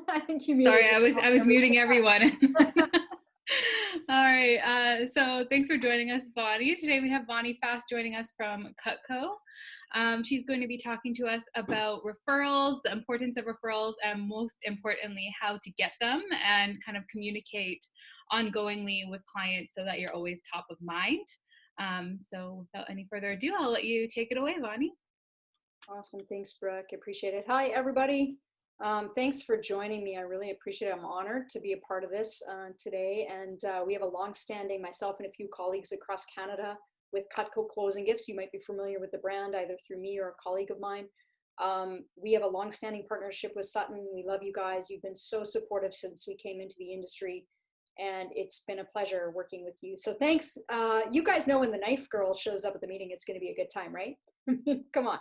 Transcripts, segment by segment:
I think you muted Sorry, yourself I was every muting everyone. single time. All right. So thanks for joining us, Bonnie. Today we have Bonnie Fast joining us from Cutco. She's going to be talking to us about referrals, the importance of referrals, and most importantly, how to get them and kind of communicate ongoingly with clients so that you're always top of mind. So without any further ado, I'll let you take it away, Bonnie. Awesome. Thanks, Brooke. Appreciate it. Hi, everybody. Thanks for joining me. I really appreciate it. I'm honored to be a part of this today. And we have a long-standing, myself and a few colleagues across Canada with Cutco Closing Gifts. You might be familiar with the brand either through me or a colleague of mine. We have a long-standing partnership with Sutton. We love you guys. You've been so supportive since we came into the industry. And it's been a pleasure working with you. So thanks. You guys know when the knife girl shows up at the meeting, it's going to be a good time, right? Come on.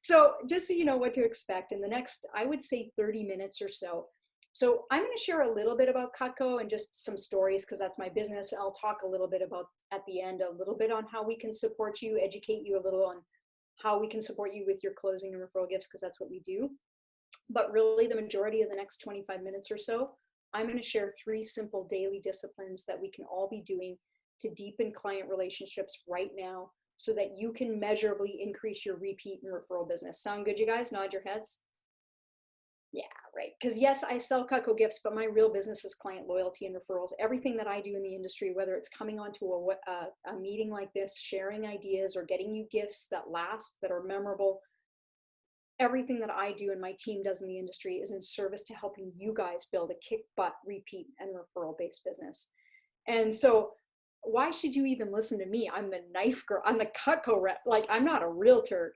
So just so you know what to expect in the next, I would say 30 minutes or so. So I'm going to share a little bit about Cutco and just some stories because that's my business. I'll talk a little bit about at the end, a little bit on how we can support you, educate you a little on how we can support you with your closing and referral gifts because that's what we do. But really the majority of the next 25 minutes or so, I'm going to share 3 simple daily disciplines that we can all be doing to deepen client relationships right now so that you can measurably increase your repeat and referral business. Sound good, you guys? Nod your heads. Yeah, right. Because yes, I sell Cutco gifts, but my real business is client loyalty and referrals. Everything that I do in the industry, whether it's coming onto a meeting like this, sharing ideas, or getting you gifts that last, that are memorable, everything that I do and my team does in the industry is in service to helping you guys build a kick butt repeat and referral based business. And so why should you even listen to me? I'm the knife girl. I'm the Cutco rep. Like, I'm not a realtor.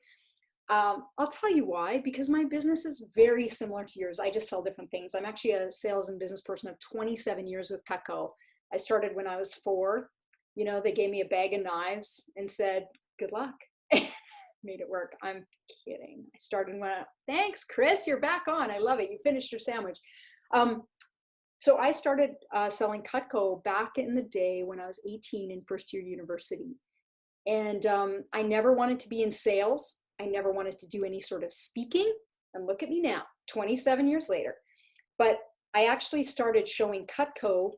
I'll tell you why, because my business is very similar to yours. I just sell different things. I'm actually a sales and business person of 27 years with Cutco. I started when I was 4. You know, they gave me a bag of knives and said, good luck. Made it work. I'm kidding. I started when thanks, Chris, you're back on. I love it. You finished your sandwich. So I started selling Cutco back in the day when I was 18 in first year university. And I never wanted to be in sales. I never wanted to do any sort of speaking. And look at me now, 27 years later. But I actually started showing Cutco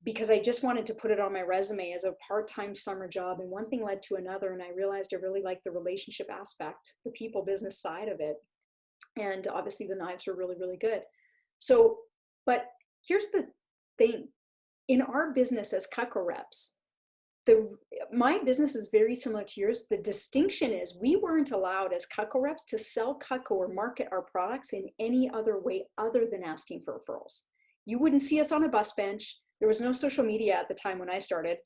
because I just wanted to put it on my resume as a part-time summer job. And one thing led to another. And I realized I really liked the relationship aspect, the people business side of it. And obviously the knives were really, really good. So, but here's the thing. In our business as Cutco reps, my business is very similar to yours. The distinction is we weren't allowed as Cutco reps to sell Cutco or market our products in any other way other than asking for referrals. You wouldn't see us on a bus bench. There was no social media at the time when I started.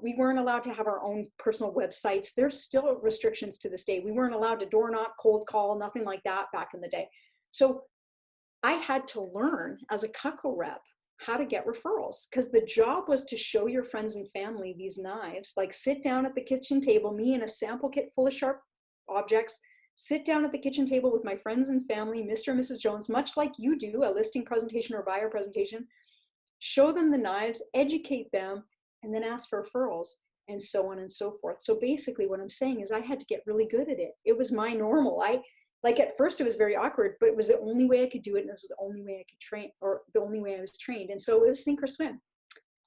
We weren't allowed to have our own personal websites. There's still restrictions to this day. We weren't allowed to door knock, cold call, nothing like that back in the day. So I had to learn as a Cutco rep how to get referrals because the job was to show your friends and family these knives, like sit down at the kitchen table, me in a sample kit full of sharp objects, sit down at the kitchen table with my friends and family, Mr. and Mrs. Jones, much like you do a listing presentation or buyer presentation, show them the knives, educate them, and then ask for referrals and so on and so forth. So basically what I'm saying is I had to get really good at it. It was my normal. Like at first it was very awkward, but it was the only way I could do it. And it was the only way I could train, or the only way I was trained. And so it was sink or swim.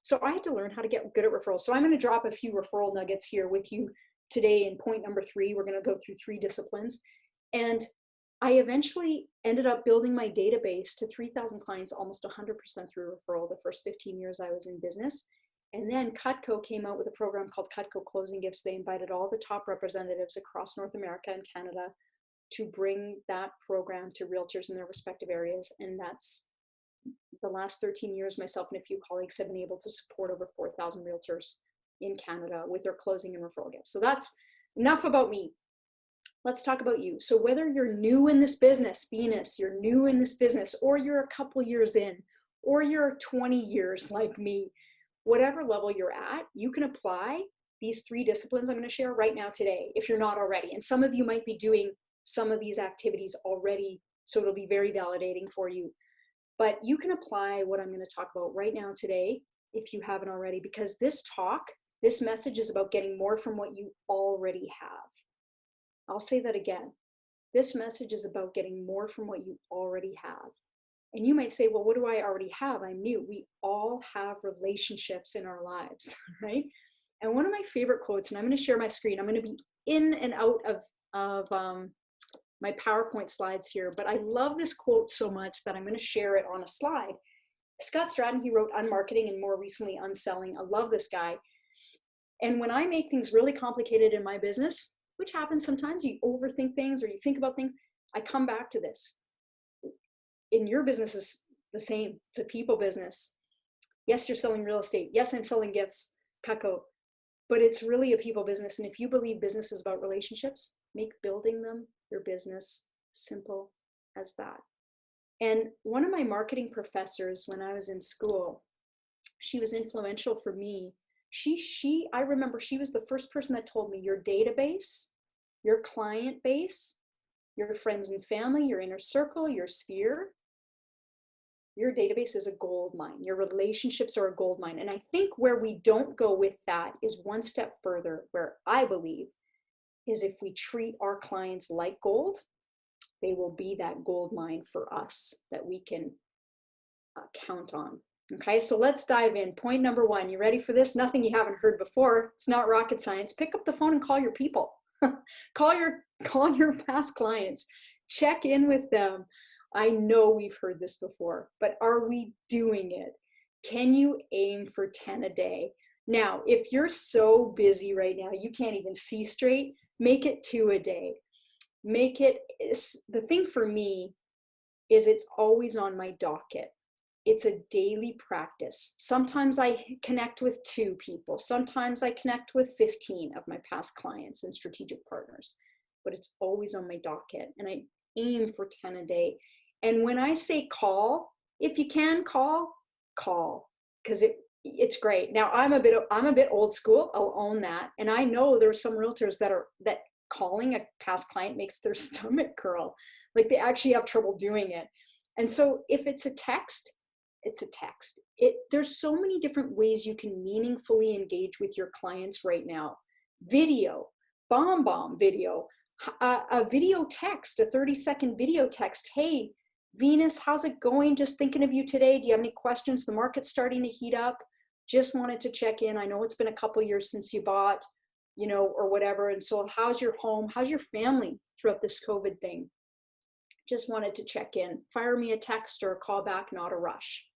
So I had to learn how to get good at referrals. So I'm going to drop a few referral nuggets here with you today. In point number 3, we're going to go through 3 disciplines. And I eventually ended up building my database to 3,000 clients, almost 100% through referral the first 15 years I was in business. And then Cutco came out with a program called Cutco Closing Gifts. They invited all the top representatives across North America and Canada to bring that program to realtors in their respective areas. And that's the last 13 years, myself and a few colleagues have been able to support over 4,000 realtors in Canada with their closing and referral gifts. So that's enough about me. Let's talk about you. So whether you're new in this business, Venus, you're new in this business, or you're a couple years in, or you're 20 years like me, whatever level you're at, you can apply these 3 disciplines I'm going to share right now today, if you're not already. And some of you might be doing some of these activities already, so it'll be very validating for you. But you can apply what I'm going to talk about right now today if you haven't already, because this message is about getting more from what you already have. I'll say that again. This message is about getting more from what you already have. And you might say, well, what do I already have? I'm new. We all have relationships in our lives, right? And one of my favorite quotes, and I'm going to share my screen. I'm going to be in and out of my PowerPoint slides here, but I love this quote so much that I'm going to share it on a slide. Scott Stratton, he wrote Unmarketing and more recently Unselling. I love this guy. And when I make things really complicated in my business, which happens sometimes, you overthink things or you think about things, I come back to this. In your business is the same. It's a people business. Yes, you're selling real estate. Yes, I'm selling gifts, Kako, but it's really a people business. And if you believe business is about relationships, make building them your business simple as that. And one of my marketing professors when I was in school, she was influential for me. I remember she was the first person that told me your database, your client base, your friends and family, your inner circle, your sphere, your database is a gold mine. Your relationships are a gold mine. And I think where we don't go with that is one step further, where I believe is if we treat our clients like gold, they will be that gold mine for us that we can count on. Okay, so let's dive in. Point number one, you ready for this? Nothing you haven't heard before. It's not rocket science. Pick up the phone and call your people. call your past clients. Check in with them. I know we've heard this before, but are we doing it? Can you aim for 10 a day? Now, if you're so busy right now, you can't even see straight, make it 2 a day. The thing for me is it's always on my docket. It's a daily practice. Sometimes I connect with 2 people. Sometimes I connect with 15 of my past clients and strategic partners, but it's always on my docket and I aim for 10 a day. And when I say call, if you can call, because it's great. Now I'm a bit old school. I'll own that. And I know there's some realtors that calling a past client makes their stomach curl. Like they actually have trouble doing it. And so if it's a text, it's a text. There's so many different ways you can meaningfully engage with your clients right now. Video, bomb video, a video text, a 30-second video text. Hey, Venus, how's it going? Just thinking of you today. Do you have any questions? The market's starting to heat up. Just wanted to check in. I know it's been a couple years since you bought, or whatever. And so how's your home? How's your family throughout this COVID thing? Just wanted to check in. Fire me a text or a call back, not a rush.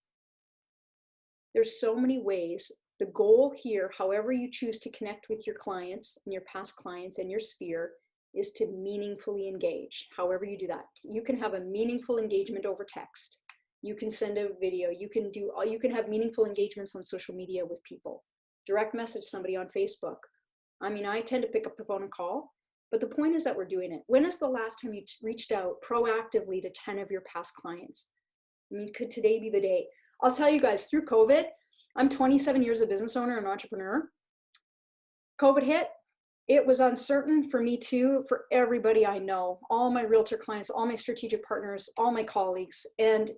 There's so many ways. The goal here, however you choose to connect with your clients and your past clients and your sphere, is to meaningfully engage. However you do that, you can have a meaningful engagement over text. You can send a video. You can have meaningful engagements on social media with people. Direct message somebody on Facebook. I mean, I tend to pick up the phone and call, but the point is that we're doing it. When is the last time you reached out proactively to 10 of your past clients? I mean, could today be the day? I'll tell you guys, through COVID, I'm 27 years a business owner and entrepreneur. COVID hit. It was uncertain for me too, for everybody I know, all my realtor clients, all my strategic partners, all my colleagues. And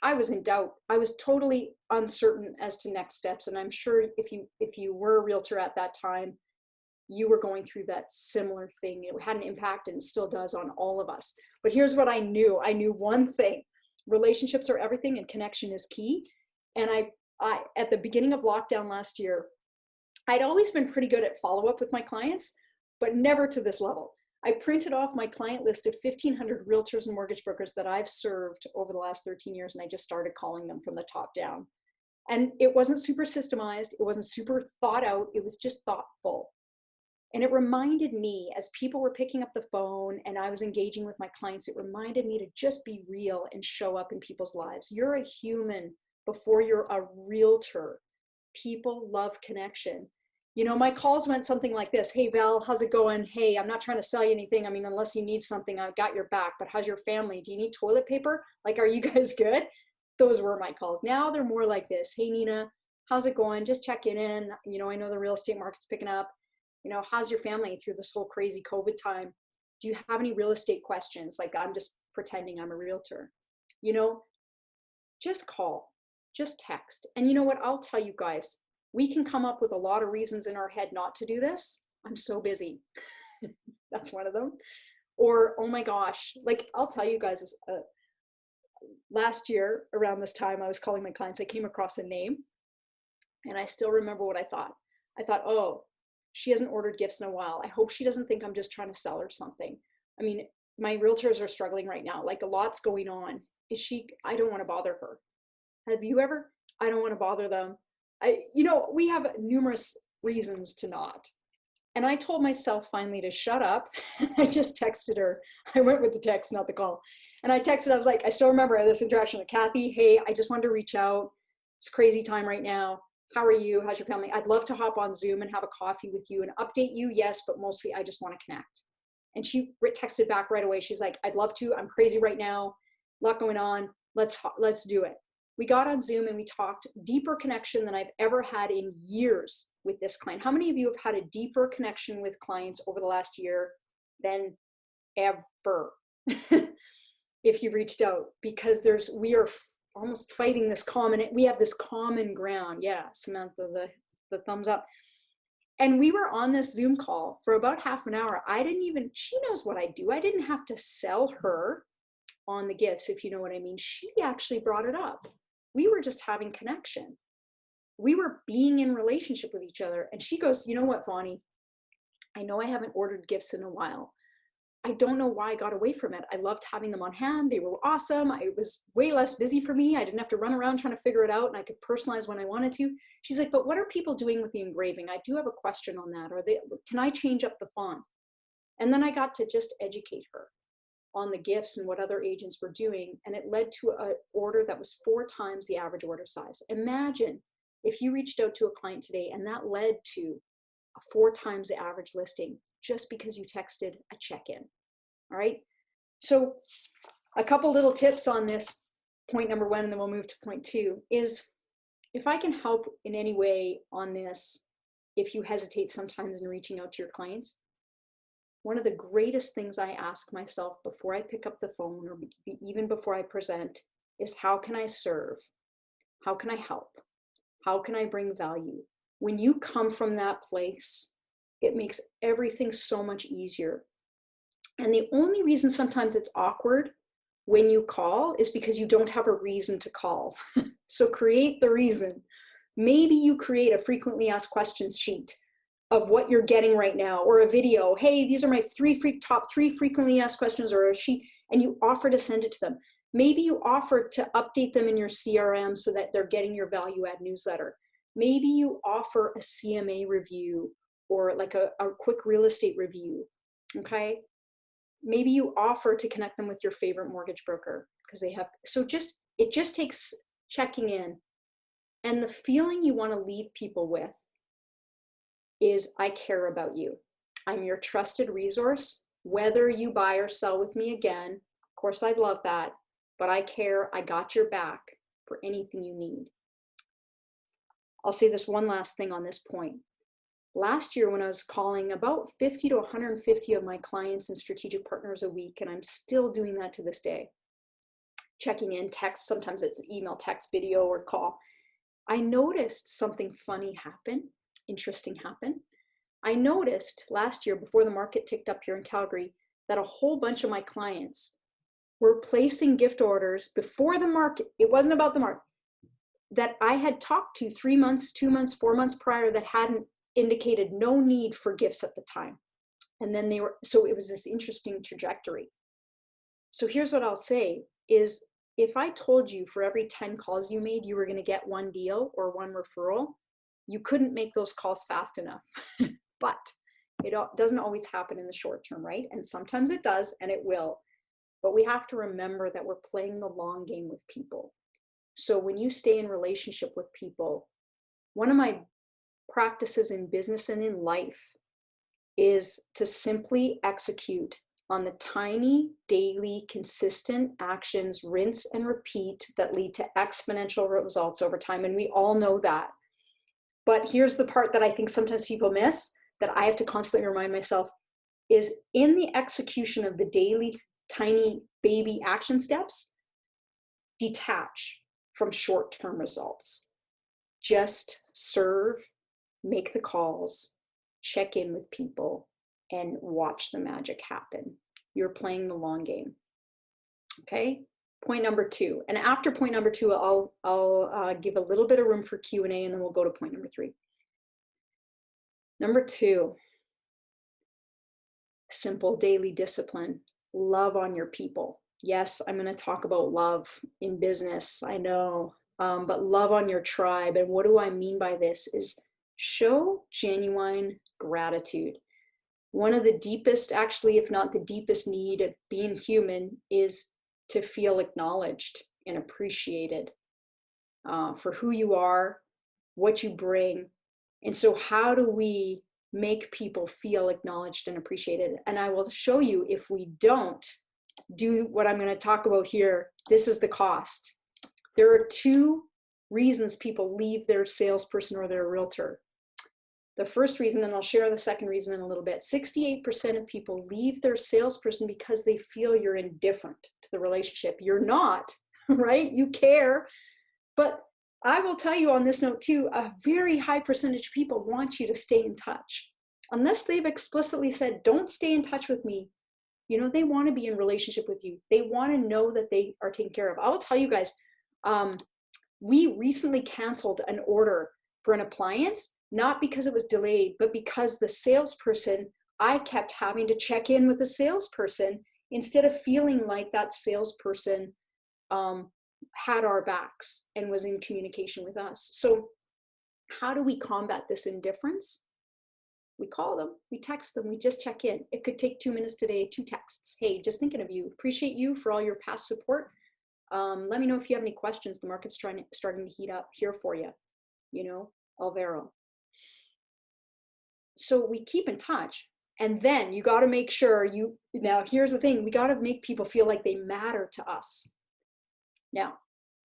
I was in doubt. I was totally uncertain as to next steps. And I'm sure if you were a realtor at that time, you were going through that similar thing. It had an impact and still does on all of us. But here's what I knew. I knew one thing. Relationships are everything and connection is key. And I at the beginning of lockdown last year, I'd always been pretty good at follow-up with my clients, but never to this level. I printed off my client list of 1,500 realtors and mortgage brokers that I've served over the last 13 years, and I just started calling them from the top down. And it wasn't super systemized. It wasn't super thought out. It was just thoughtful. And it reminded me, as people were picking up the phone and I was engaging with my clients, it reminded me to just be real and show up in people's lives. You're a human before you're a realtor. People love connection. My calls went something like this. Hey, Val, how's it going? Hey, I'm not trying to sell you anything. I mean, unless you need something, I've got your back, but how's your family? Do you need toilet paper? Like, are you guys good? Those were my calls. Now they're more like this. Hey, Nina, how's it going? Just checking in. I know the real estate market's picking up. How's your family through this whole crazy COVID time? Do you have any real estate questions? Like, I'm just pretending I'm a realtor. Just call, just text. And you know what? I'll tell you guys, we can come up with a lot of reasons in our head not to do this. I'm so busy. That's one of them. Or, oh my gosh, like I'll tell you guys last year around this time, I was calling my clients. I came across a name, and I still remember what I thought. I thought, oh, she hasn't ordered gifts in a while. I hope she doesn't think I'm just trying to sell her something. I mean, my realtors are struggling right now. Like, a lot's going on. I don't want to bother her. Have you ever? I don't want to bother them. We have numerous reasons to not. And I told myself finally to shut up. I just texted her. I went with the text, not the call. And I texted, I was like, I still remember this interaction with Kathy. Hey, I just wanted to reach out. It's crazy time right now. How are you? How's your family? I'd love to hop on Zoom and have a coffee with you and update you. Yes, but mostly I just want to connect. And she texted back right away. She's like, I'd love to. I'm crazy right now. A lot going on. Let's do it. We got on Zoom and we talked. Deeper connection than I've ever had in years with this client. How many of you have had a deeper connection with clients over the last year than ever? If you reached out, because we are almost fighting this we have this common ground. Yeah, Samantha, the thumbs up. And we were on this Zoom call for about half an hour. She knows what I do. I didn't have to sell her on the gifts, if you know what I mean. She actually brought it up. We were just having connection. We were being in relationship with each other. And she goes, you know what, Bonnie? I know I haven't ordered gifts in a while. I don't know why I got away from it. I loved having them on hand. They were awesome. It was way less busy for me. I didn't have to run around trying to figure it out, and I could personalize when I wanted to. She's like, but what are people doing with the engraving? I do have a question on that. Can I change up the font? And then I got to just educate her on the gifts and what other agents were doing. And it led to an order that was 4 times the average order size. Imagine if you reached out to a client today and that led to a 4 times the average listing just because you texted a check-in. All right. So a couple little tips on this, point number 1, and then we'll move to point 2, is if I can help in any way on this, if you hesitate sometimes in reaching out to your clients, one of the greatest things I ask myself before I pick up the phone or even before I present is, how can I serve? How can I help? How can I bring value? When you come from that place, it makes everything so much easier. And the only reason sometimes it's awkward when you call is because you don't have a reason to call. So create the reason. Maybe you create a frequently asked questions sheet of what you're getting right now, or a video. Hey, these are my top 3 frequently asked questions, or a sheet, and you offer to send it to them. Maybe you offer to update them in your CRM so that they're getting your value add newsletter. Maybe you offer a CMA review, or like a quick real estate review. Okay. Maybe you offer to connect them with your favorite mortgage broker because they have. So it just takes checking in. And the feeling you want to leave people with is, I care about you. I'm your trusted resource. Whether you buy or sell with me again, of course, I'd love that, but I care. I got your back for anything you need. I'll say this one last thing on this point. Last year, when I was calling about 50 to 150 of my clients and strategic partners a week, and I'm still doing that to this day, checking in, text, sometimes it's email, text, video, or call, I noticed something funny happen, interesting happen. I noticed last year, before the market ticked up here in Calgary, that a whole bunch of my clients were placing gift orders before the market. It wasn't about the market, that I had talked to 3 months, 2 months, 4 months prior, that hadn't indicated no need for gifts at the time. And then so it was this interesting trajectory. So here's what I'll say is, if I told you for every 10 calls you made, you were going to get 1 deal or 1 referral, you couldn't make those calls fast enough. But it doesn't always happen in the short term, right? And sometimes it does, and it will. But we have to remember that we're playing the long game with people. So when you stay in relationship with people, one of my practices in business and in life is to simply execute on the tiny, daily, consistent actions, rinse and repeat, that lead to exponential results over time. And we all know that. But here's the part that I think sometimes people miss, that I have to constantly remind myself, is in the execution of the daily, tiny, baby action steps, detach from short-term results. Just serve, make the calls, check in with people, and watch the magic happen. You're playing the long game. Okay? Point number 2. And after point number 2, I'll give a little bit of room for Q&A, and then we'll go to point number 3. Number 2, simple daily discipline. Love on your people. Yes, I'm going to talk about love in business, I know, but love on your tribe. And what do I mean by this is show genuine gratitude. One of the deepest, actually, if not the deepest need of being human is to feel acknowledged and appreciated for who you are, what you bring. And so how do we make people feel acknowledged and appreciated? And I will show you, if we don't do what I'm going to talk about here, this is the cost. There are 2 reasons people leave their salesperson or their realtor. The first reason, and I'll share the second reason in a little bit, 68% of people leave their salesperson because they feel you're indifferent to the relationship. You're not, right? You care. But I will tell you on this note too, a very high percentage of people want you to stay in touch. Unless they've explicitly said, don't stay in touch with me, you know, they want to be in relationship with you. They want to know that they are taken care of. I will tell you guys, we recently canceled an order for an appliance, not because it was delayed, but because the salesperson, I kept having to check in with the salesperson instead of feeling like that salesperson had our backs and was in communication with us. So how do we combat this indifference? We call them, we text them, we just check in. It could take 2 minutes today, 2 texts. Hey, just thinking of you. Appreciate you for all your past support. Let me know if you have any questions. The market's starting to heat up here for you. You know, Alvaro. So we keep in touch, and then you got to make sure now here's the thing, we got to make people feel like they matter to us. Now,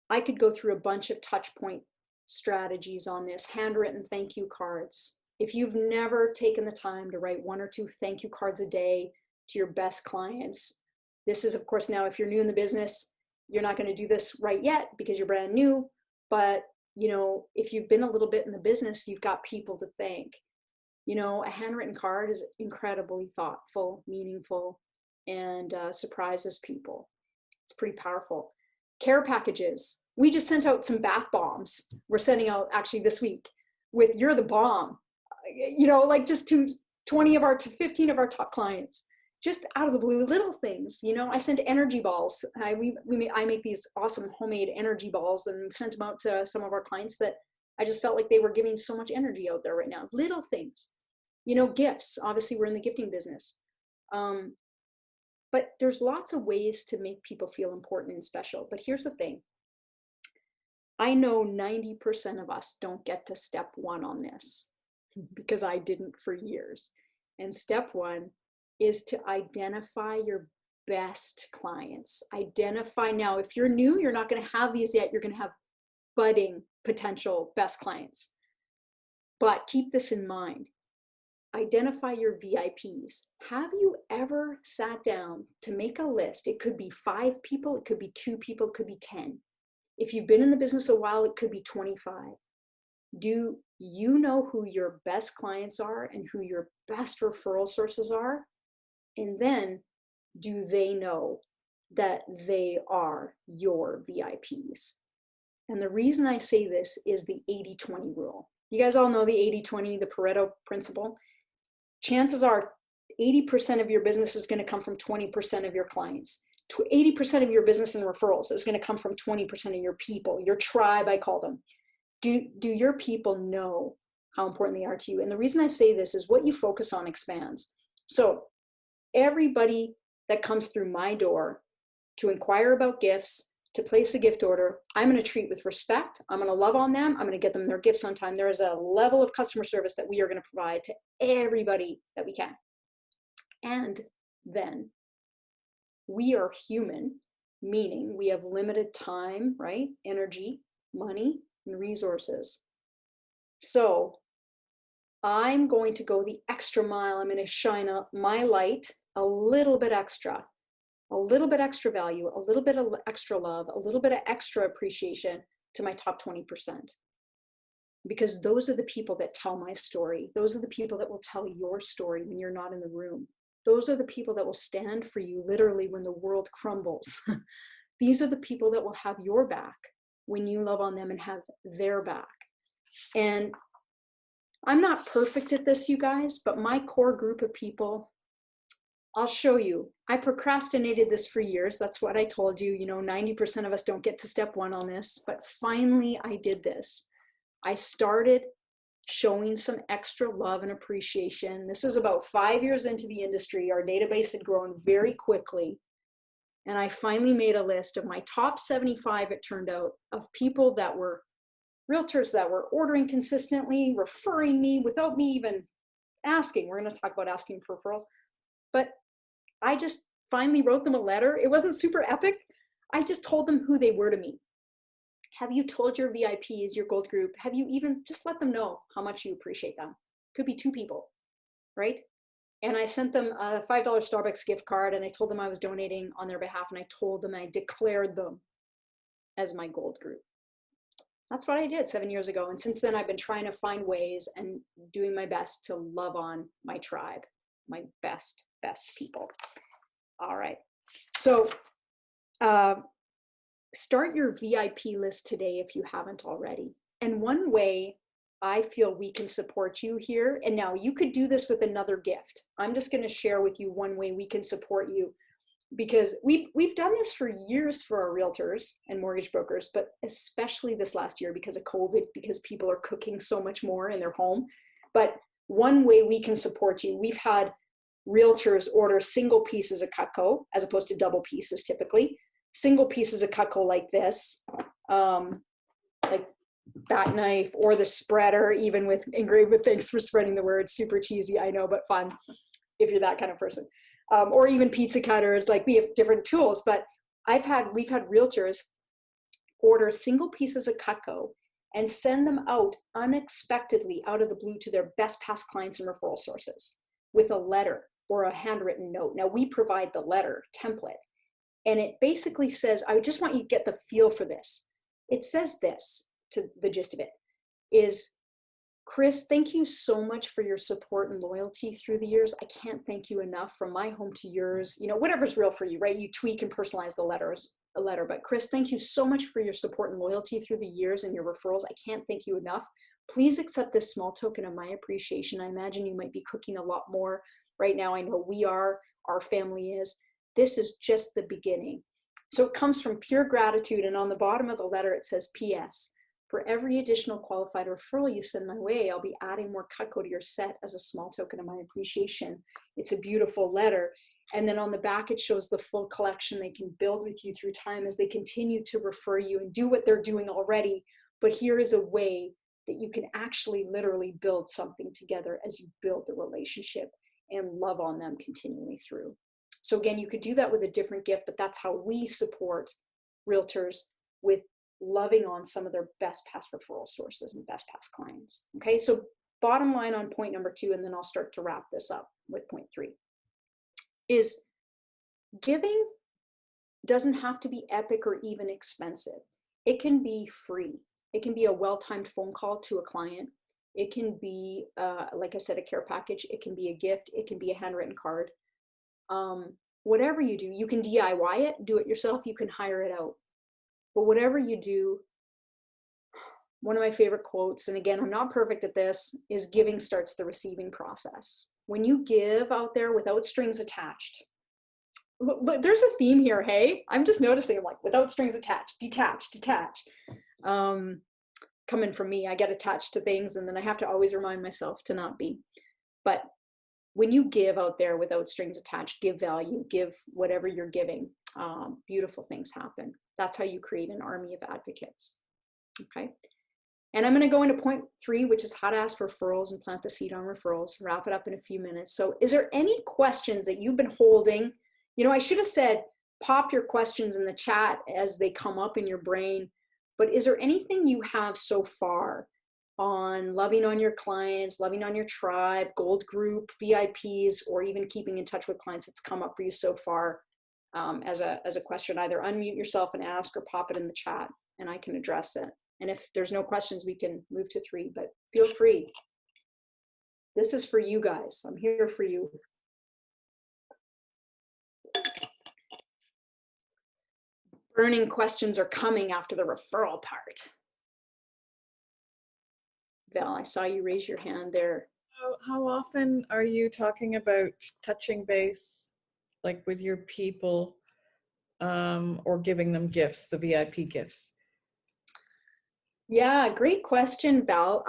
I could go through a bunch of touch point strategies on this, handwritten thank you cards. If you've never taken the time to write 1 or 2 thank you cards a day to your best clients, this is, of course, now if you're new in the business, you're not going to do this right yet because you're brand new, but you know, if you've been a little bit in the business, you've got people to thank. You know, a handwritten card is incredibly thoughtful, meaningful, and surprises people. It's pretty powerful. Care packages. We just sent out some bath bombs. We're sending out actually this week with "You're the bomb." You know, like just to 15 of our top clients, just out of the blue, little things. You know, I sent energy balls. I make these awesome homemade energy balls and sent them out to some of our clients that I just felt like they were giving so much energy out there right now. Little things. You know, gifts. Obviously, we're in the gifting business. But there's lots of ways to make people feel important and special. But here's the thing. I know 90% of us don't get to step 1 on this because I didn't for years. And step 1 is to identify your best clients. Identify now, if you're new, you're not going to have these yet. You're going to have budding potential best clients. But keep this in mind. Identify your VIPs. Have you ever sat down to make a list? It could be 5 people, it could be 2 people, it could be 10. If you've been in the business a while, it could be 25. Do you know who your best clients are and who your best referral sources are? And then do they know that they are your VIPs? And the reason I say this is the 80-20 rule. You guys all know the 80-20, the Pareto principle. Chances are 80% of your business is going to come from 20% of your clients. 80% of your business and referrals is going to come from 20% of your people, your tribe, I call them. Do your people know how important they are to you? And the reason I say this is what you focus on expands. So everybody that comes through my door to inquire about gifts, to place a gift order, I'm going to treat with respect. I'm going to love on them. I'm going to get them their gifts on time. There is a level of customer service that we are going to provide to everybody that we can. And then we are human, meaning we have limited time, right? Energy, money, and resources. So I'm going to go the extra mile. I'm going to shine my light a little bit extra value, a little bit of extra love, a little bit of extra appreciation to my top 20%. Because those are the people that tell my story. Those are the people that will tell your story when you're not in the room. Those are the people that will stand for you literally when the world crumbles. these are the people that will have your back when you love on them and have their back. And I'm not perfect at this, you guys, but my core group of people, I'll show you. I procrastinated this for years. That's what I told you. 90% of us don't get to step one on this, but finally I did this. I started showing some extra love and appreciation. This is about 5 years into the industry. Our database had grown very quickly. And I finally made a list of my top 75, it turned out, of people that were realtors that were ordering consistently, referring me without me even asking. We're going to talk about asking for referrals. But I just finally wrote them a letter. It wasn't super epic. I just told them who they were to me. Have you told your VIPs, your gold group, have you even just let them know how much you appreciate them? Could be 2 people, right? And I sent them a $5 Starbucks gift card, and I told them I was donating on their behalf, and I told them, I declared them as my gold group. That's what I did 7 years ago. And since then, I've been trying to find ways and doing my best to love on my tribe, my best people. All right. So start your VIP list today if you haven't already. And one way I feel we can support you here, and now you could do this with another gift. I'm just going to share with you one way we can support you, because we've done this for years for our realtors and mortgage brokers, but especially this last year because of COVID, because people are cooking so much more in their home. But one way we can support you, we've had realtors order single pieces of Cutco as opposed to double pieces typically. Single pieces of Cutco like this, like that knife or the spreader, even with engraved with, thanks for spreading the word, super cheesy, I know, but fun if you're that kind of person. Or even pizza cutters, like we have different tools, but we've had realtors order single pieces of Cutco and send them out unexpectedly out of the blue to their best past clients and referral sources with a letter or a handwritten note. Now we provide the letter template, and it basically says, I just want you to get the feel for this. It says this, to the gist of it, is, Chris, thank you so much for your support and loyalty through the years. I can't thank you enough, from my home to yours, whatever's real for you, right? You tweak and personalize the letter. But Chris, thank you so much for your support and loyalty through the years and your referrals. I can't thank you enough. Please accept this small token of my appreciation. I imagine you might be cooking a lot more right now. I know we are, our family is. This is just the beginning. So it comes from pure gratitude. And on the bottom of the letter, it says, P.S. For every additional qualified referral you send my way, I'll be adding more Cutco to your set as a small token of my appreciation. It's a beautiful letter. And then on the back, it shows the full collection they can build with you through time as they continue to refer you and do what they're doing already. But here is a way that you can actually literally build something together as you build the relationship and love on them continually through. So again, you could do that with a different gift, but that's how we support realtors, with loving on some of their best past referral sources and best past clients. Okay, so bottom line on point number 2, and then I'll start to wrap this up with point 3, is giving doesn't have to be epic or even expensive. It can be free. It can be a well-timed phone call to a client. It can be, like I said, a care package. It can be a gift. It can be a handwritten card. Whatever you do, you can DIY it, do it yourself, you can hire it out. But whatever you do, one of my favorite quotes, and again, I'm not perfect at this, is giving starts the receiving process. When you give out there without strings attached, look, there's a theme here, hey? I'm just noticing, like, without strings attached, detach. Coming from me, I get attached to things, and then I have to always remind myself to not be. But when you give out there without strings attached, give value, give whatever you're giving, beautiful things happen. That's how you create an army of advocates. Okay. And I'm going to go into point 3, which is how to ask for referrals and plant the seed on referrals. Wrap it up in a few minutes. So is there any questions that you've been holding? I should have said, pop your questions in the chat as they come up in your brain. But is there anything you have so far on loving on your clients, loving on your tribe, gold group, VIPs, or even keeping in touch with clients that's come up for you so far as a question? Either unmute yourself and ask, or pop it in the chat and I can address it. And if there's no questions, we can move to 3, but feel free. This is for you guys. I'm here for you. Burning questions are coming after the referral part. Val, I saw you raise your hand there. How often are you talking about touching base, like with your people, or giving them gifts, the VIP gifts? Yeah, great question, Val.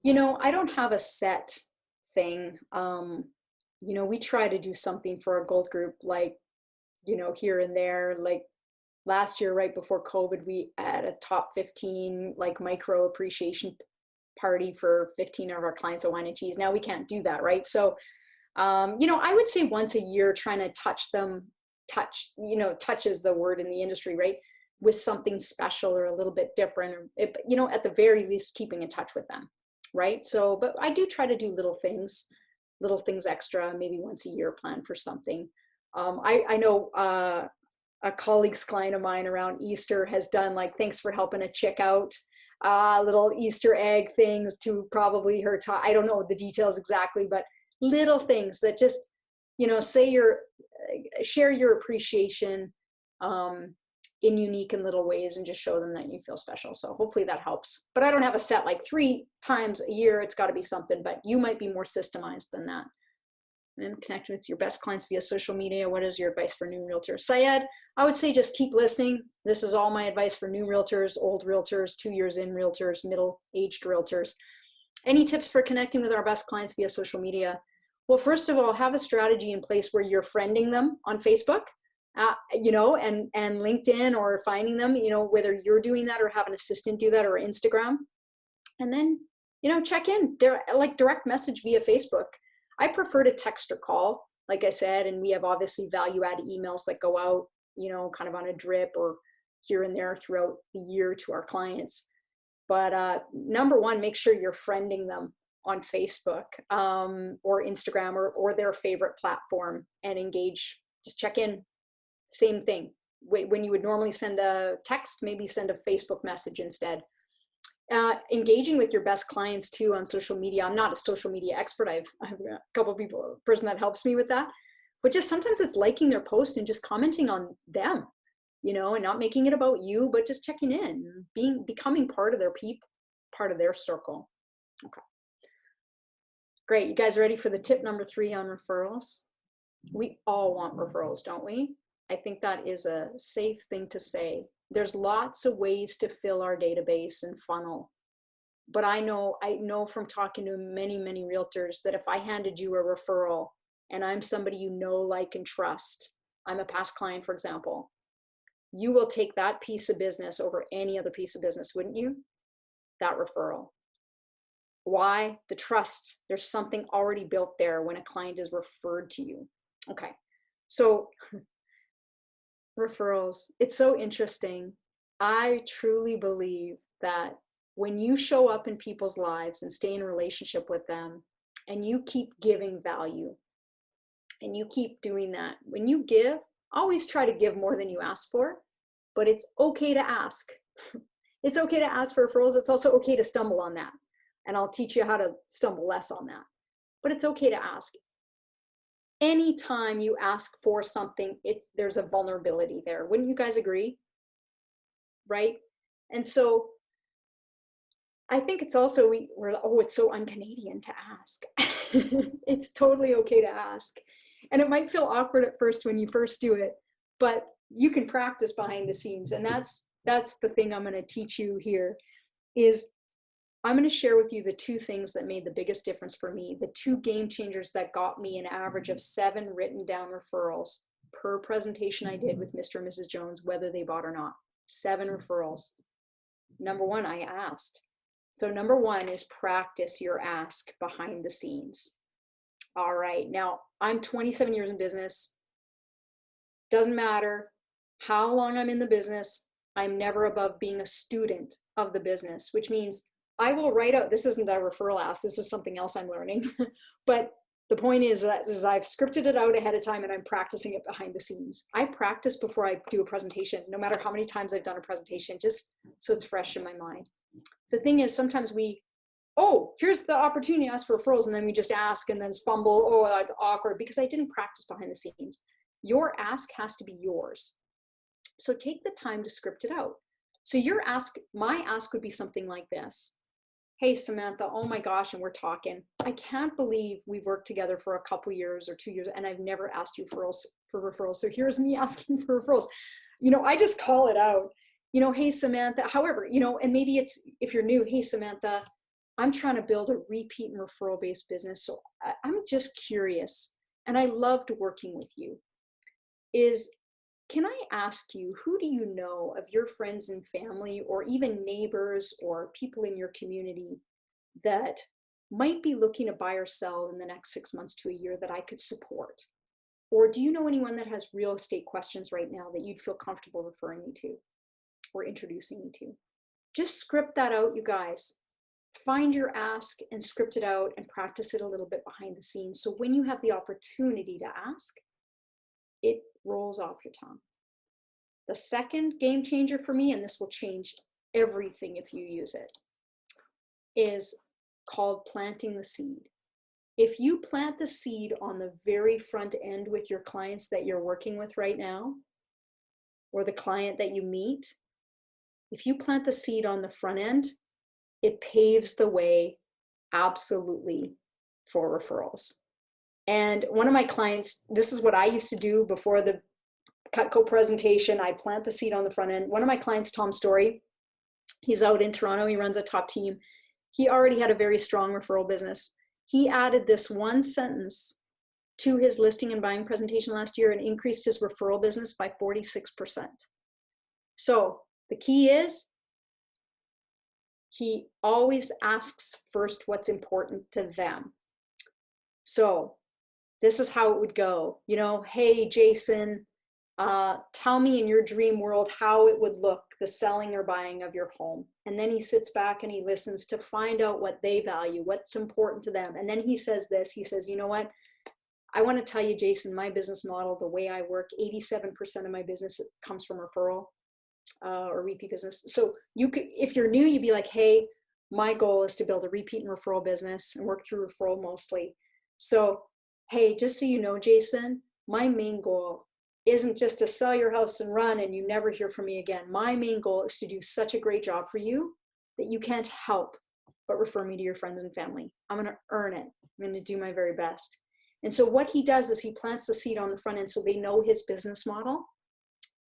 You know, I don't have a set thing. You know, we try to do something for our gold group, like, you know, here and there. Like last year, right before COVID, we had a top 15 like micro appreciation party for 15 of our clients at Wine and Cheese. Now we can't do that, right? So, you know, I would say once a year, trying to touch them, you know, touch is the word in the industry, right? With something special or a little bit different, or it, you know, at the very least, keeping in touch with them, right? So, but I do try to do little things extra, maybe once a year, plan for something. I know a colleague's client of mine around Easter has done like, thanks for helping a chick out, little Easter egg things to probably her time. I don't know the details exactly, but little things that just, you know, share your appreciation in unique and little ways, and just show them that you feel special. So hopefully that helps. But I don't have a set like 3 times a year. It's got to be something, but you might be more systemized than that. And connect with your best clients via social media. What is your advice for new realtors? Syed, I would say just keep listening. This is all my advice for new realtors, old realtors, 2 years in realtors, middle-aged realtors. Any tips for connecting with our best clients via social media? Well, first of all, have a strategy in place where you're friending them on Facebook, you know, and LinkedIn, or finding them, you know, whether you're doing that or have an assistant do that, or Instagram. And then, you know, check in, like direct message via Facebook. I prefer to text or call, like I said, and we have obviously value-added emails that go out, you know, kind of on a drip or here and there throughout the year to our clients. But number one, make sure you're friending them on Facebook or Instagram, or their favorite platform, and engage. Just check in. Same thing. When you would normally send a text, maybe send a Facebook message instead. Engaging with your best clients too on social media. I'm not a social media expert. I have a couple of people, a person that helps me with that. But just sometimes it's liking their post and just commenting on them, you know, and not making it about you, but just checking in, becoming part of their part of their circle. Okay. Great. You guys ready for the tip number 3 on referrals? We all want referrals, don't we? I think that is a safe thing to say. There's lots of ways to fill our database and funnel. But I know from talking to many, many realtors that if I handed you a referral and I'm somebody you know, like, and trust, I'm a past client, for example, you will take that piece of business over any other piece of business, wouldn't you? That referral. Why? The trust. There's something already built there when a client is referred to you. Okay. So referrals, it's so interesting. I truly believe that when you show up in people's lives and stay in a relationship with them, and you keep giving value, and you keep doing that, when you give, always try to give more than you ask for, but it's okay to ask. It's okay to ask for referrals. It's also okay to stumble on that. And I'll teach you how to stumble less on that. But it's okay to ask. Anytime you ask for something, there's a vulnerability there. Wouldn't you guys agree? Right? And so I think it's also, it's so un-Canadian to ask. It's totally okay to ask. And it might feel awkward at first when you first do it, but you can practice behind the scenes. And that's the thing I'm going to teach you here is I'm going to share with you the 2 things that made the biggest difference for me, the 2 game changers that got me an average of 7 written down referrals per presentation I did with Mr. and Mrs. Jones, whether they bought or not. 7 referrals. Number 1, I asked. So number 1 is practice your ask behind the scenes. All right. Now, I'm 27 years in business. Doesn't matter how long I'm in the business. I'm never above being a student of the business, which means I will write out, this isn't a referral ask, this is something else I'm learning. But the point is that I've scripted it out ahead of time and I'm practicing it behind the scenes. I practice before I do a presentation, no matter how many times I've done a presentation, just so it's fresh in my mind. The thing is, sometimes here's the opportunity to ask for referrals, and then we just ask and then fumble, that's awkward, because I didn't practice behind the scenes. Your ask has to be yours. So take the time to script it out. So my ask would be something like this. Hey, Samantha, oh my gosh, and we're talking. I can't believe we've worked together for a couple years or 2 years, and I've never asked you for referrals. So here's me asking for referrals. I just call it out. Hey, Samantha, however, and maybe it's, if you're new, hey, Samantha, I'm trying to build a repeat and referral-based business. So I'm just curious, and I loved working with you. Can I ask you, who do you know of your friends and family, or even neighbors or people in your community that might be looking to buy or sell in the next 6 months to a year that I could support? Or do you know anyone that has real estate questions right now that you'd feel comfortable referring me to or introducing me to? Just script that out, you guys. Find your ask and script it out and practice it a little bit behind the scenes. So when you have the opportunity to ask, it rolls off your tongue. The second game changer for me, and this will change everything if you use it, is called planting the seed. If you plant the seed on the very front end with your clients that you're working with right now, or the client that you meet, if you plant the seed on the front end, it paves the way absolutely for referrals. And one of my clients, this is what I used to do before the Cutco presentation. I plant the seed on the front end. One of my clients, Tom Story, he's out in Toronto. He runs a top team. He already had a very strong referral business. He added this one sentence to his listing and buying presentation last year and increased his referral business by 46%. So the key is he always asks first what's important to them. So this is how it would go. Hey, Jason, tell me in your dream world how it would look, the selling or buying of your home. And then he sits back and he listens to find out what they value, what's important to them. And then he says this, he says, you know what? I want to tell you, Jason, my business model, the way I work, 87% of my business comes from referral or repeat business. So you could, if you're new, you'd be like, hey, my goal is to build a repeat and referral business and work through referral mostly. So, hey, just so you know, Jason, my main goal isn't just to sell your house and run and you never hear from me again. My main goal is to do such a great job for you that you can't help but refer me to your friends and family. I'm going to earn it. I'm going to do my very best. And so what he does is he plants the seed on the front end so they know his business model.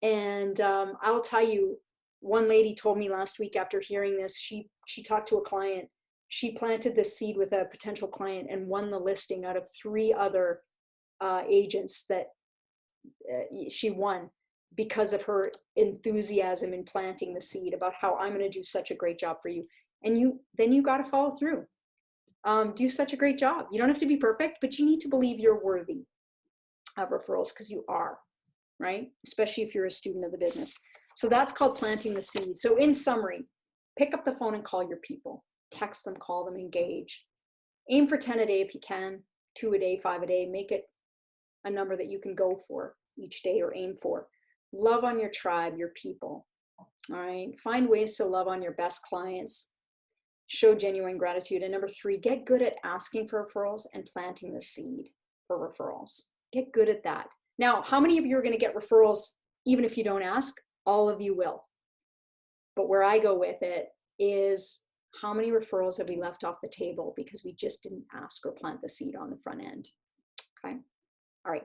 And I'll tell you, one lady told me last week after hearing this, she talked to a client. She planted this seed with a potential client and won the listing out of 3 other agents that she won because of her enthusiasm in planting the seed about how I'm going to do such a great job for you. And then you got to follow through. Do such a great job. You don't have to be perfect, but you need to believe you're worthy of referrals because you are, right? Especially if you're a student of the business. So that's called planting the seed. So in summary, pick up the phone and call your people. Text them, call them, engage. Aim for 10 a day if you can, 2 a day, 5 a day. Make it a number that you can go for each day or aim for. Love on your tribe, your people. All right. Find ways to love on your best clients. Show genuine gratitude. And number 3, get good at asking for referrals and planting the seed for referrals. Get good at that. Now, how many of you are going to get referrals even if you don't ask? All of you will. But where I go with it is, how many referrals have we left off the table because we just didn't ask or plant the seed on the front end? Okay. All right.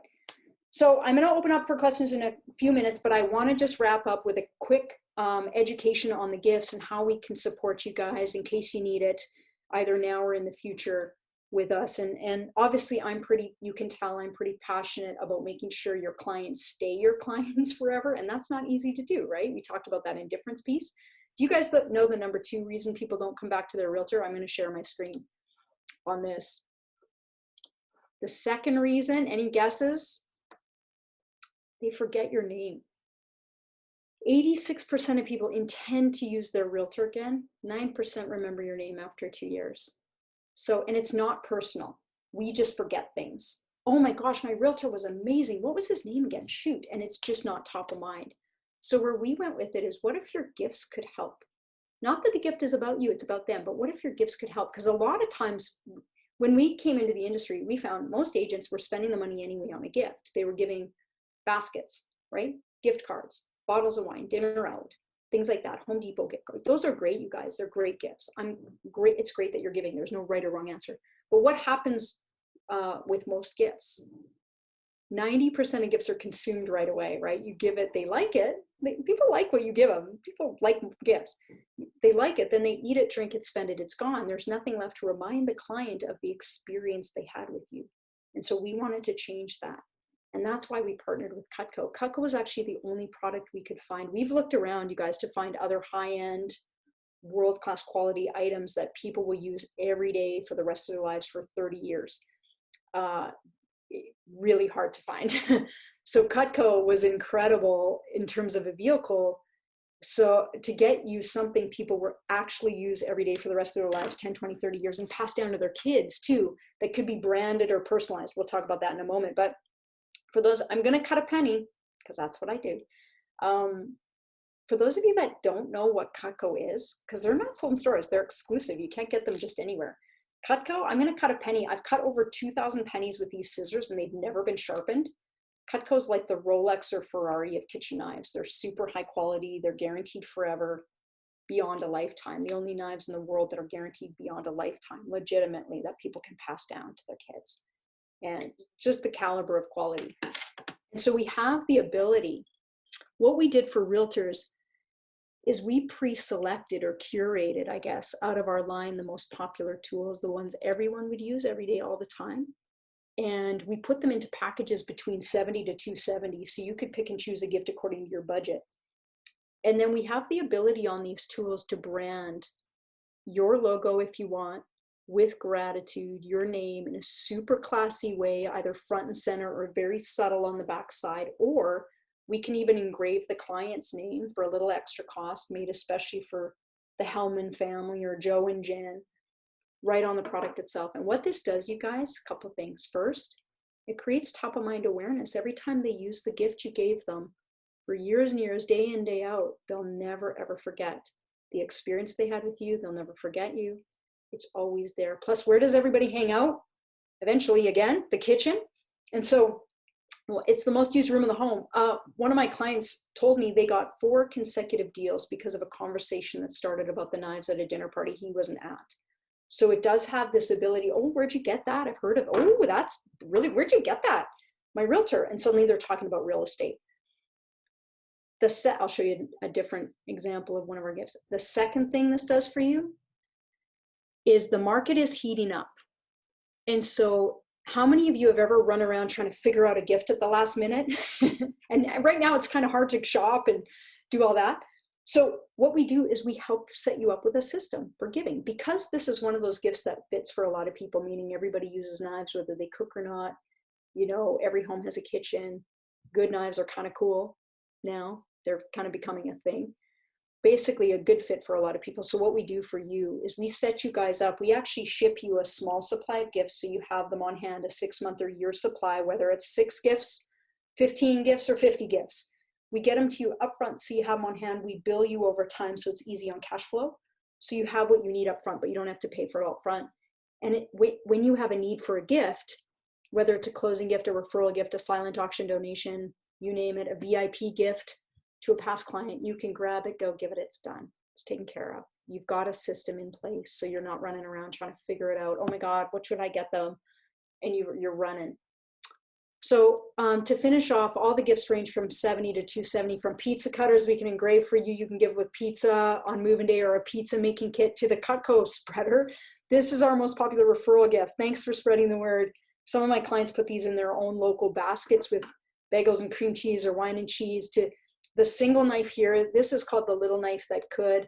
So I'm going to open up for questions in a few minutes, but I want to just wrap up with a quick education on the gifts and how we can support you guys in case you need it, either now or in the future with us. And obviously you can tell I'm pretty passionate about making sure your clients stay your clients forever. And that's not easy to do, right? We talked about that indifference piece. Do you guys know the number 2 reason people don't come back to their realtor? I'm going to share my screen on this. The second reason, any guesses? They forget your name. 86% of people intend to use their realtor again. 9% remember your name after 2 years. So, and it's not personal. We just forget things. Oh my gosh, my realtor was amazing. What was his name again? Shoot. And it's just not top of mind. So where we went with it is, what if your gifts could help? Not that the gift is about you, it's about them, but what if your gifts could help? Because a lot of times when we came into the industry, we found most agents were spending the money anyway on a gift. They were giving baskets, right? Gift cards, bottles of wine, dinner out, things like that. Home Depot gift cards. Those are great, you guys. They're great gifts. It's great that you're giving. There's no right or wrong answer. But what happens with most gifts? 90% of gifts are consumed right away, right? You give it, they like it. People like what you give them. People like gifts. They like it, then they eat it, drink it, spend it, it's gone. There's nothing left to remind the client of the experience they had with you. And so we wanted to change that. And that's why we partnered with Cutco. Cutco was actually the only product we could find. We've looked around, you guys, to find other high-end, world-class quality items that people will use every day for the rest of their lives for 30 years. Really hard to find. So Cutco was incredible in terms of a vehicle. So to get you something people will actually use every day for the rest of their lives, 10, 20, 30 years, and pass down to their kids too, that could be branded or personalized. We'll talk about that in a moment. But for those, I'm going to cut a penny because that's what I do. For those of you that don't know what Cutco is, because they're not sold in stores, they're exclusive. You can't get them just anywhere. Cutco, I'm going to cut a penny. I've cut over 2,000 pennies with these scissors and they've never been sharpened. Cutco's like the Rolex or Ferrari of kitchen knives. They're super high quality. They're guaranteed forever, beyond a lifetime. The only knives in the world that are guaranteed beyond a lifetime, legitimately, that people can pass down to their kids. And just the caliber of quality. And so we have the ability. What we did for realtors is we pre-selected or curated, I guess, out of our line, the most popular tools, the ones everyone would use every day, all the time. And we put them into packages between $70 to $270. So you could pick and choose a gift according to your budget. And then we have the ability on these tools to brand your logo if you want, with gratitude, your name in a super classy way, either front and center or very subtle on the back side, or we can even engrave the client's name for a little extra cost, made especially for the Hellman family or Joe and Jen, right on the product itself. And what this does, you guys, a couple things. First, it creates top of mind awareness. Every time they use the gift you gave them for years and years, day in, day out, they'll never, ever forget the experience they had with you. They'll never forget you. It's always there. Plus, where does everybody hang out? Eventually, again, the kitchen. And so, well, it's the most used room in the home. One of my clients told me they got 4 consecutive deals because of a conversation that started about the knives at a dinner party he wasn't at. So it does have this ability, oh, where'd you get that? I've heard of, oh, that's really, where'd you get that? My realtor. And suddenly they're talking about real estate. I'll show you a different example of one of our gifts. The second thing this does for you is the market is heating up. And so how many of you have ever run around trying to figure out a gift at the last minute? And right now it's kind of hard to shop and do all that. So what we do is we help set you up with a system for giving, because this is one of those gifts that fits for a lot of people, meaning everybody uses knives, whether they cook or not. You know, every home has a kitchen. Good knives are kind of cool now. They're kind of becoming a thing. Basically a good fit for a lot of people. So what we do for you is we set you guys up. We actually ship you a small supply of gifts, so you have them on hand, a 6-month or year supply, whether it's 6 gifts, 15 gifts, or 50 gifts. We get them to you upfront so you have them on hand. We bill you over time so it's easy on cash flow. So you have what you need upfront, but you don't have to pay for it upfront. And when you have a need for a gift, whether it's a closing gift, a referral gift, a silent auction donation, you name it, a VIP gift to a past client, you can grab it, go give it, it's done. It's taken care of. You've got a system in place, so you're not running around trying to figure it out. Oh my God, what should I get them? And you're running. So to finish off, all the gifts range from $70 to $270. From pizza cutters we can engrave for you. You can give with pizza on moving day, or a pizza making kit, to the Cutco spreader. This is our most popular referral gift. Thanks for spreading the word. Some of my clients put these in their own local baskets with bagels and cream cheese or wine and cheese. To the single knife here, this is called the little knife that could.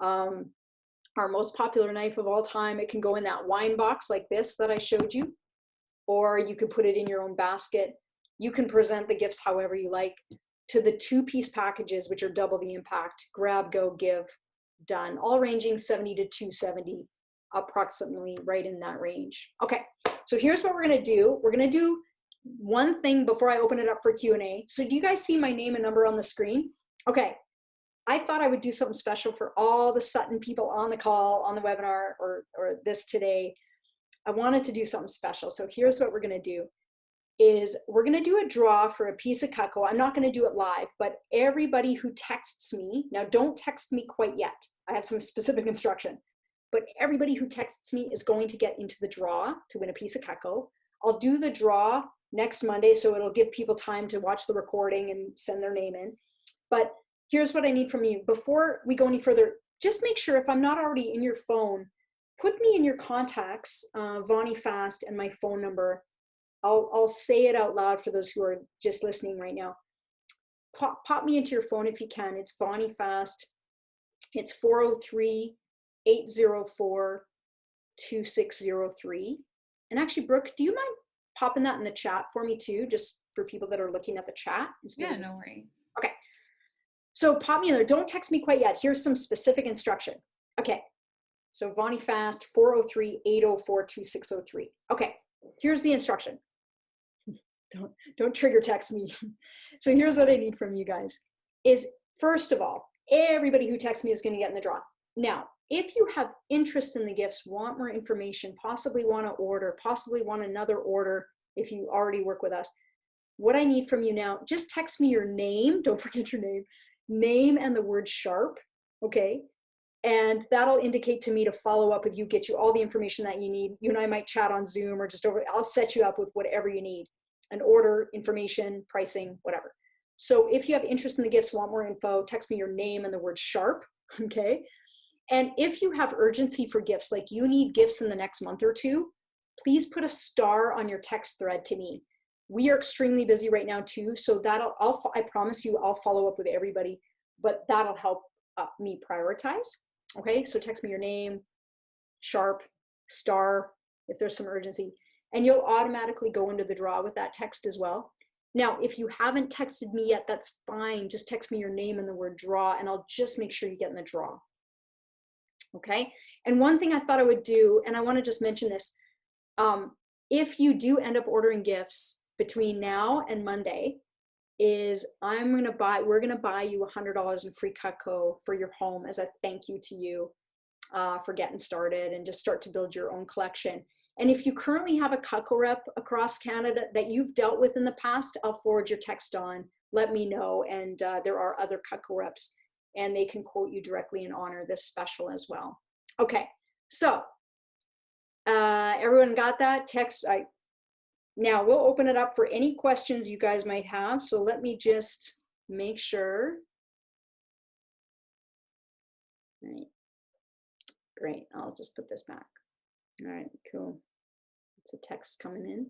Our most popular knife of all time. It can go in that wine box like this that I showed you, or you could put it in your own basket. You can present the gifts however you like. To the 2-piece packages, which are double the impact, grab, go, give, done, all ranging $70 to $270, approximately right in that range. Okay, so here's what we're gonna do. We're gonna do one thing before I open it up for Q&A. So do you guys see my name and number on the screen? Okay, I thought I would do something special for all the Sutton people on the call, on the webinar, or this today. I wanted to do something special. So here's what we're gonna do. is we're going to do a draw for a piece of Cutco. I'm not going to do it live, but everybody who texts me, now don't text me quite yet. I have some specific instruction, but everybody who texts me is going to get into the draw to win a piece of Cutco. I'll do the draw next Monday, so it'll give people time to watch the recording and send their name in. But here's what I need from you. Before we go any further, just make sure if I'm not already in your phone, put me in your contacts, Vonnie Fast, and my phone number. I'll say it out loud for those who are just listening right now. Pop me into your phone if you can. It's Vonnie Fast. It's 403-804-2603. And actually, Brooke, do you mind popping that in the chat for me too, just for people that are looking at the chat? Yeah, no worries. Okay. So pop me in there. Don't text me quite yet. Here's some specific instruction. Okay. So Vonnie Fast, 403-804-2603. Okay. Here's the instruction. Don't trigger text me. So here's what I need from you guys is, first of all, everybody who texts me is going to get in the draw. Now, if you have interest in the gifts, want more information, possibly want to order, possibly want another order if you already work with us, what I need from you now, just text me your name. Don't forget your name and the word sharp. Okay. And that'll indicate to me to follow up with you, get you all the information that you need. You and I might chat on Zoom or just over, I'll set you up with whatever you need. An order, information, pricing, whatever. So if you have interest in the gifts, want more info, text me your name and the word sharp, okay? And if you have urgency for gifts, like you need gifts in the next month or two, please put a star on your text thread to me. We are extremely busy right now too, so I promise you, I'll follow up with everybody, but that'll help me prioritize, okay? So text me your name, sharp, star, if there's some urgency. And you'll automatically go into the draw with that text as well. Now, if you haven't texted me yet, that's fine. Just text me your name and the word draw, and I'll just make sure you get in the draw. Okay? And one thing I thought I would do, and I want to just mention this, if you do end up ordering gifts between now and Monday, is we're going to buy you $100 in free Cutco for your home as a thank you to you for getting started and just start to build your own collection. And if you currently have a Cutco rep across Canada that you've dealt with in the past, I'll forward your text on, let me know. And there are other Cutco reps and they can quote you directly and honor this special as well. Okay, so everyone got that text? Now we'll open it up for any questions you guys might have. So let me just make sure. All right, great, I'll just put this back. All right, cool. It's a text coming in.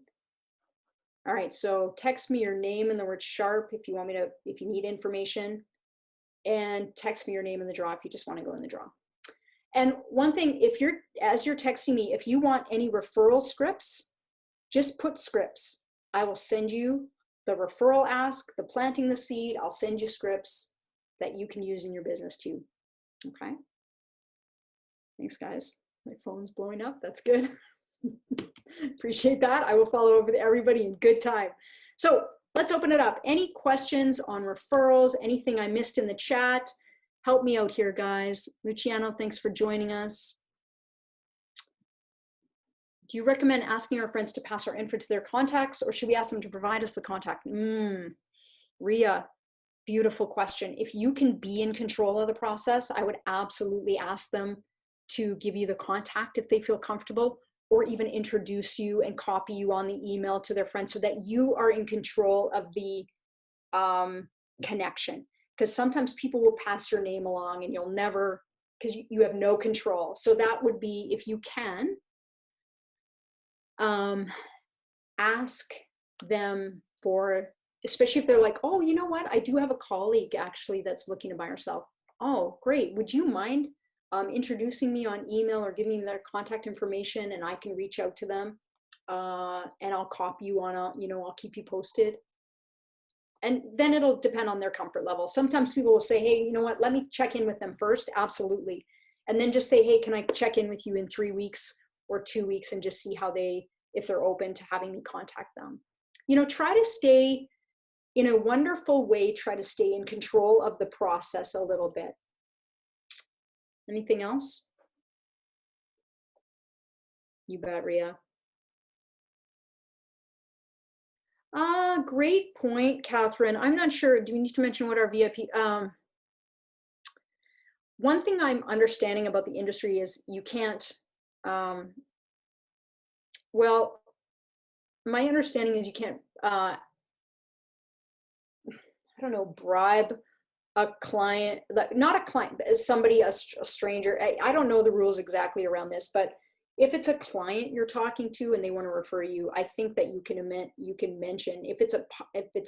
All right, so text me your name and the word sharp if you want me to, if you need information, and text me your name in the draw if you just want to go in the draw. And one thing, as you're texting me, if you want any referral scripts, just put scripts. I will send you the referral ask, the planting the seed. I'll send you scripts that you can use in your business too. Okay. Thanks, guys. My phone's blowing up. That's good. Appreciate that. I will follow up with everybody in good time. So let's open it up. Any questions on referrals? Anything I missed in the chat? Help me out here, guys. Luciano, thanks for joining us. Do you recommend asking our friends to pass our info to their contacts, or should we ask them to provide us the contact? Ria, beautiful question. If you can be in control of the process, I would absolutely ask them to give you the contact if they feel comfortable, or even introduce you and copy you on the email to their friends so that you are in control of the connection. Because sometimes people will pass your name along and you'll never, because you have no control. So that would be, if you can, ask them for, especially if they're like, oh, you know what, I do have a colleague actually that's looking to buy herself. Oh, great. Would you mind introducing me on email or giving me their contact information, and I can reach out to them and I'll copy you on I'll keep you posted. And then it'll depend on their comfort level. Sometimes people will say, hey, you know what, let me check in with them first. Absolutely. And then just say, hey, can I check in with you in 3 weeks or 2 weeks and just see how if they're open to having me contact them. Try to stay in a wonderful way, try to stay in control of the process a little bit. Anything else? You bet, Ria. Great point, Catherine. I'm not sure. Do we need to mention what our VIP? One thing I'm understanding about the industry is you can't, well, my understanding is you can't, I don't know, bribe a client, not a client, but somebody, a stranger. I don't know the rules exactly around this, but if it's a client you're talking to and they want to refer you, I think that you can mention, if it's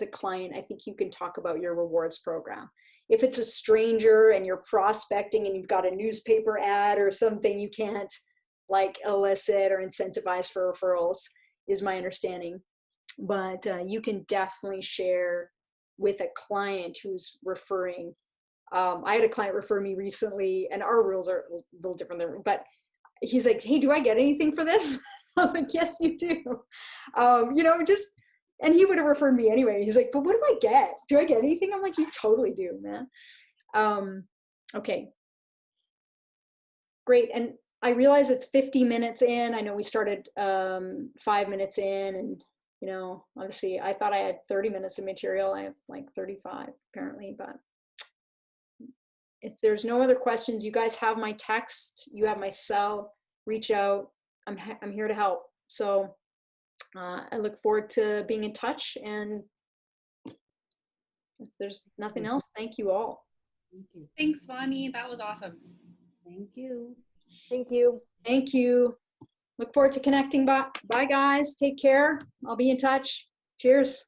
a client, I think you can talk about your rewards program. If it's a stranger and you're prospecting and you've got a newspaper ad or something, you can't like elicit or incentivize for referrals, is my understanding. But you can definitely share with a client who's referring. I had a client refer me recently, and our rules are a little different there, but he's like, hey, do I get anything for this? I was like, yes, you do. And he would have referred me anyway. He's like, but what do I get? Do I get anything? I'm like, you totally do, man. Okay. Great. And I realize it's 50 minutes in. I know we started 5 minutes in, and obviously I thought I had 30 minutes of material. I have like 35 apparently, but if there's no other questions, you guys have my text, you have my cell, reach out. I'm here to help. So I look forward to being in touch, and if there's nothing else, thank you all. Thank you. Thanks, Vani. That was awesome. Thank you. Thank you. Thank you. Look forward to connecting. Bye guys. Take care. I'll be in touch. Cheers.